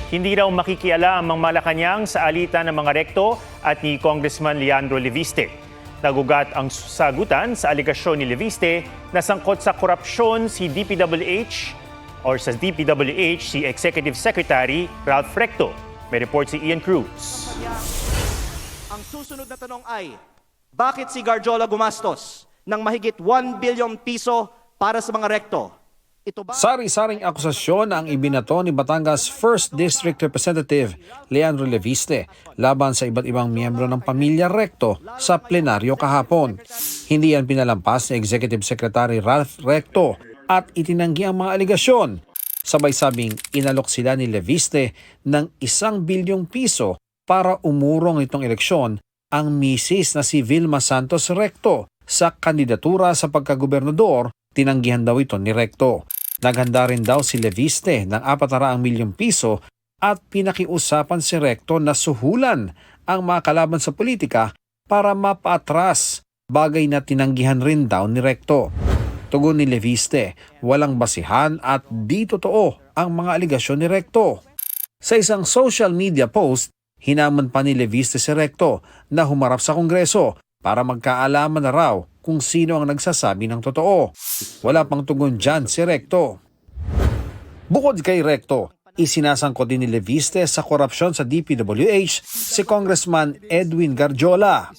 Hindi raw makikialam ang Malacanang sa alitan ng mga rekto at ni Congressman Leandro Leviste. Nagugat ang sagutan sa aligasyon ni Leviste na sangkot sa korupsyon si DPWH si Executive Secretary Ralph Recto. May report si Ian Cruz. Ang susunod na tanong ay, bakit si Garjola gumastos ng mahigit 1 billion piso para sa mga rekto? Sari-saring akusasyon ang ibinato ni Batangas 1st District Representative Leandro Leviste laban sa iba't ibang miyembro ng pamilya Recto sa plenaryo kahapon. Hindi yan pinalampas ni Executive Secretary Ralph Recto at itinanggi ang mga aligasyon. Sabay sabing inalok sila ni Leviste ng 1 bilyong piso para umurong itong eleksyon ang misis na si Vilma Santos Recto sa kandidatura sa pagkagobernador. Tinanggihan daw ito ni Recto. Naghanda rin daw si Leviste ng 400 milyong piso at pinakiusapan si Recto na suhulan ang mga kalaban sa politika para mapaatras, bagay na tinanggihan rin daw ni Recto. Tugon ni Leviste, walang basihan at di totoo ang mga aligasyon ni Recto. Sa isang social media post, hinamon pa ni Leviste si Recto na humarap sa Kongreso para magkaalaman na raw kung sino ang nagsasabi ng totoo. Wala pang tugon dyan si Recto. Bukod kay Recto, isinasangkot din ni Leviste sa korupsyon sa DPWH si Congressman Edwin Garjola.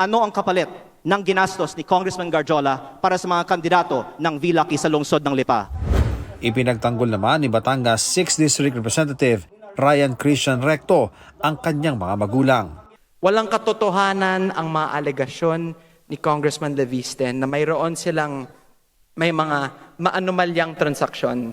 Ano ang kapalit ng ginastos ni Congressman Garjola para sa mga kandidato ng VLAC sa lungsod ng Lipa? Ipinagtanggol naman ni Batangas 6th District Representative Ryan Christian Recto ang kanyang mga magulang. Walang katotohanan ang mga alegasyon ni Congressman Leviste na mayroon silang may mga maanomalyang transaksyon.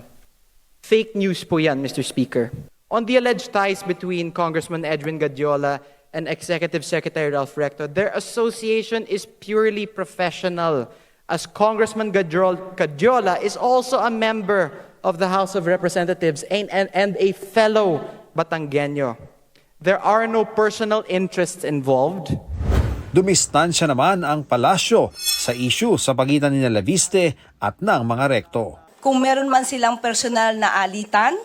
Fake news po yan, Mr. Speaker. On the alleged ties between Congressman Edwin Gadiola and Executive Secretary Ralph Recto, their association is purely professional, as Congressman Gadiola is also a member of the House of Representatives and a fellow Batanggenyo. There are no personal interests involved. Dumistansya naman ang palasyo sa issue sa pagitan ni Leviste at ng mga Recto. Kung meron man silang personal na alitan,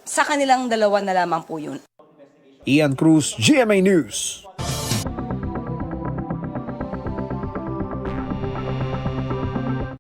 sa kanilang dalawa na lamang po yun. Ian Cruz, GMA News.